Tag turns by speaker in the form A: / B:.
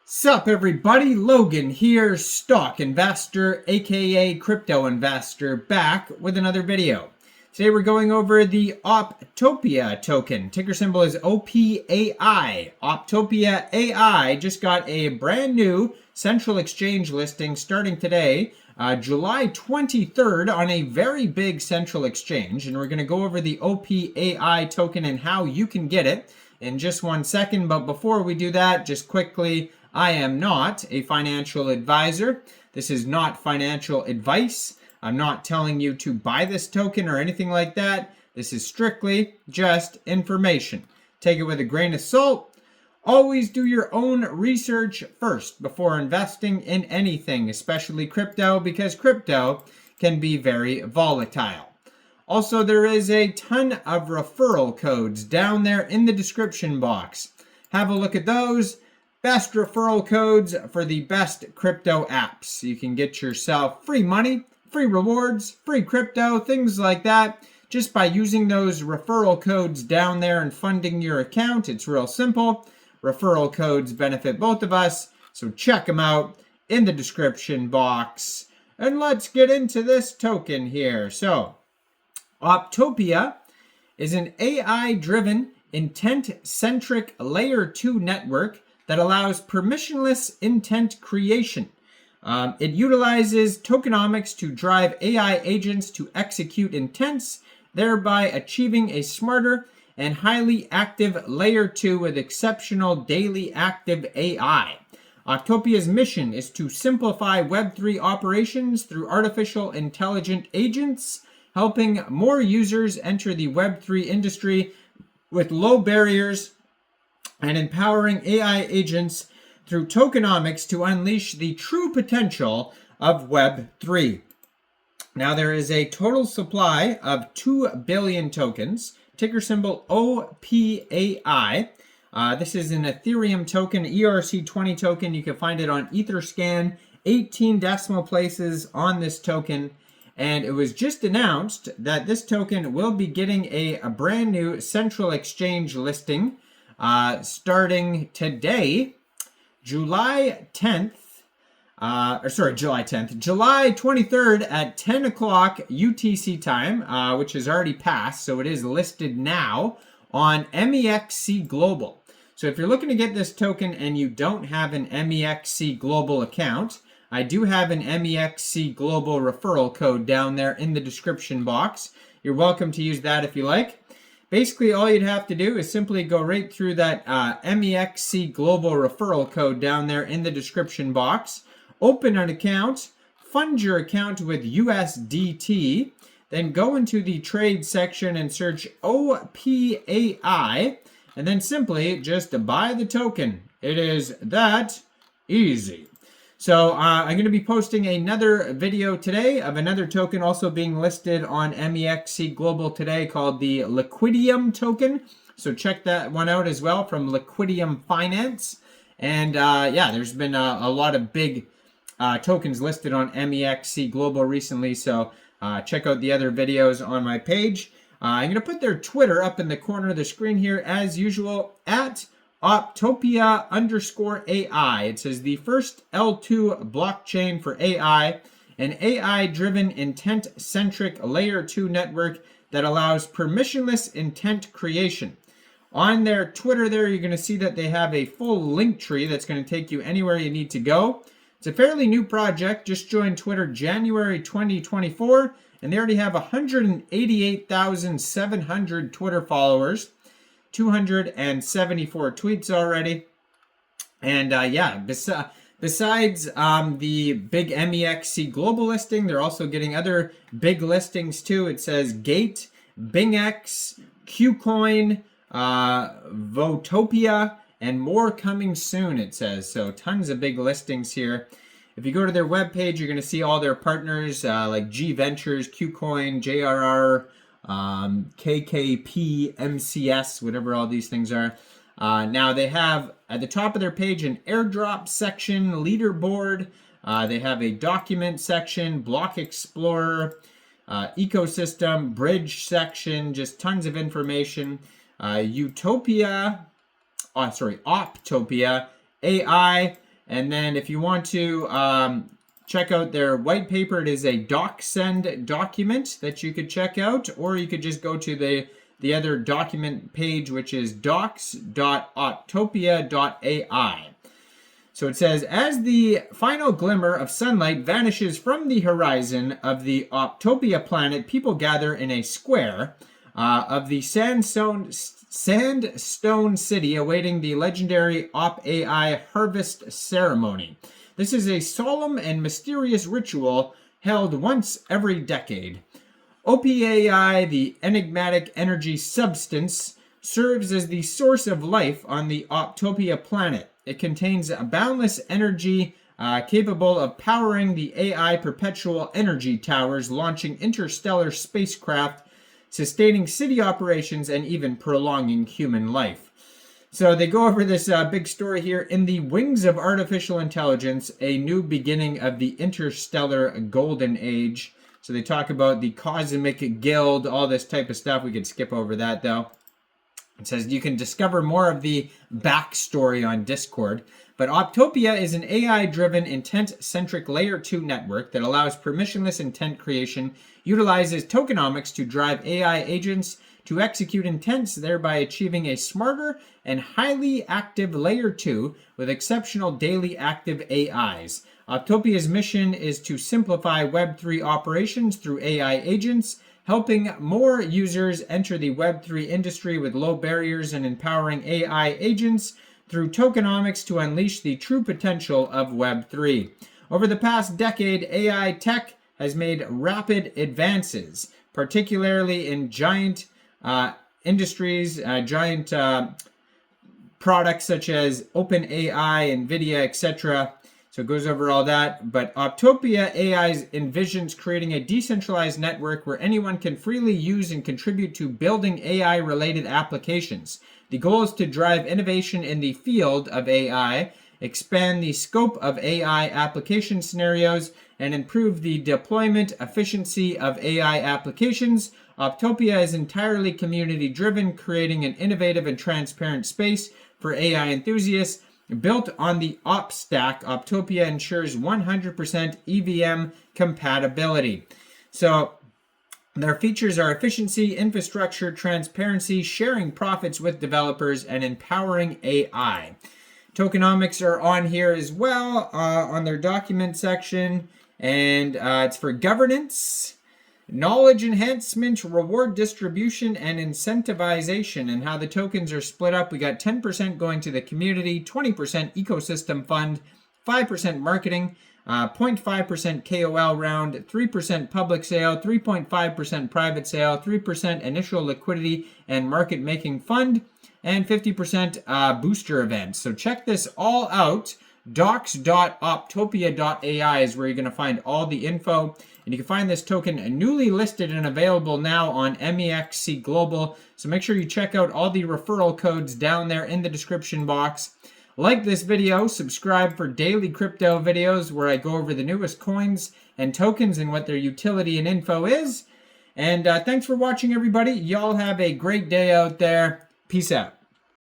A: Sup everybody, Logan here, stock investor, aka crypto investor, back with another video. Today we're going over the Optopia token. Ticker symbol is OPAI. Optopia AI just got a brand new central exchange listing starting today, July 23rd, on a very big central exchange. And we're going to go over the OPAI token and how you can get it in just 1 second. But before we do that, just quickly, I am not a financial advisor. This is not financial advice. I'm not telling you to buy this token or anything like that. This is strictly just information. Take it with a grain of salt. Always do your own research first before investing in anything, especially crypto, because crypto can be very volatile. Also, there is a ton of referral codes down there in the description box. Have a look at those. Best referral codes for the best crypto apps. You can get yourself free money, free rewards, free crypto, things like that, just by using those referral codes down there and funding your account. It's real simple. Referral codes benefit both of us, so check them out in the description box. And let's get into this token here. So, Optopia is an AI-driven, intent-centric Layer 2 network that allows permissionless intent creation. It utilizes tokenomics to drive AI agents to execute intents, thereby achieving a smarter and highly active Layer 2 with exceptional daily active AI. Optopia's mission is to simplify Web3 operations through artificial intelligent agents, helping more users enter the Web3 industry with low barriers and empowering AI agents through tokenomics to unleash the true potential of Web3. Now, there is a total supply of 2 billion tokens, ticker symbol OPAI. This is an Ethereum token, ERC20 token. You can find it on Etherscan, 18 decimal places on this token. And it was just announced that this token will be getting a brand new central exchange listing starting today, July 23rd at 10 o'clock UTC time, which has already passed, so it is listed now on Mexc Global. So if you're looking to get this token and you don't have an Mexc Global account, I do have an Mexc Global referral code down there in the description box. You're welcome to use that if you like. Basically, all you'd have to do is simply go right through that Mexc Global referral code down there in the description box, open an account, fund your account with USDT, then go into the trade section and search OPAI, and then simply just buy the token. It is that easy. So I'm going to be posting another video today of another token also being listed on Mexc Global today called the Liquidium token. So check that one out as well from Liquidium Finance. And yeah, there's been a lot of big tokens listed on Mexc Global recently. So check out the other videos on my page. I'm going to put their Twitter up in the corner of the screen here as usual at Optopia_AI. It says the first L2 blockchain for AI, an AI-driven intent-centric Layer 2 network that allows permissionless intent creation. On their Twitter there, you're going to see that they have a full link tree that's going to take you anywhere you need to go. It's a fairly new project, just joined Twitter January 2024, and they already have 188,700 Twitter followers. 274 tweets already. And yeah, besides the big Mexc Global listing, they're also getting other big listings too. It says Gate, Bingx, Kucoin, Optopia, and more coming soon, it says. So tons of big listings here. If you go to their webpage, you're going to see all their partners like G Ventures, Kucoin, JRR, KKP, MCS, whatever all these things are. Now they have at the top of their page an airdrop section, leaderboard. They have a document section, block explorer, ecosystem, bridge section, just tons of information. Optopia AI, And then if you want to check out their white paper, it is a DocSend document that you could check out, or you could just go to the other document page, which is docs.optopia.ai. So it says, as the final glimmer of sunlight vanishes from the horizon of the Optopia planet, people gather in a square of the sandstone city awaiting the legendary Opai harvest ceremony. This is a solemn and mysterious ritual held once every decade. Opai, the enigmatic energy substance, serves as the source of life on the Optopia planet. It contains a boundless energy capable of powering the AI perpetual energy towers, launching interstellar spacecraft, sustaining city operations, and even prolonging human life. So they go over this big story here. In the wings of artificial intelligence, a new beginning of the interstellar golden age. So they talk about the cosmic guild, all this type of stuff. We could skip over that though. It says you can discover more of the backstory on Discord. But Optopia is an AI-driven, intent-centric Layer 2 network that allows permissionless intent creation, utilizes tokenomics to drive AI agents to execute intents, thereby achieving a smarter and highly active Layer 2 with exceptional daily active AIs. Optopia's mission is to simplify Web3 operations through AI agents, helping more users enter the Web3 industry with low barriers and empowering AI agents through tokenomics to unleash the true potential of Web3. Over the past decade, AI tech has made rapid advances, particularly in giant industries, giant products such as OpenAI, NVIDIA, etc. So it goes over all that. But Optopia AI envisions creating a decentralized network where anyone can freely use and contribute to building AI-related applications. The goal is to drive innovation in the field of AI, expand the scope of AI application scenarios, and improve the deployment efficiency of AI applications. Optopia is entirely community-driven, creating an innovative and transparent space for AI enthusiasts. Built on the Op stack, Optopia ensures 100% EVM compatibility. So their features are efficiency, infrastructure, transparency, sharing profits with developers, and empowering AI. Tokenomics are on here as well on their document section, and it's for governance, knowledge enhancement, reward distribution, and incentivization, and how the tokens are split up. We got 10% going to the community, 20% ecosystem fund, 5% marketing, 0.5% KOL round, 3% public sale, 3.5% private sale, 3% initial liquidity and market making fund, and 50% booster events. So check this all out. Docs.optopia.ai is where you're going to find all the info. And you can find this token newly listed and available now on Mexc Global. So make sure you check out all the referral codes down there in the description box. Like this video, subscribe for daily crypto videos where I go over the newest coins and tokens and what their utility and info is. And thanks for watching, everybody. Y'all have a great day out there. Peace out.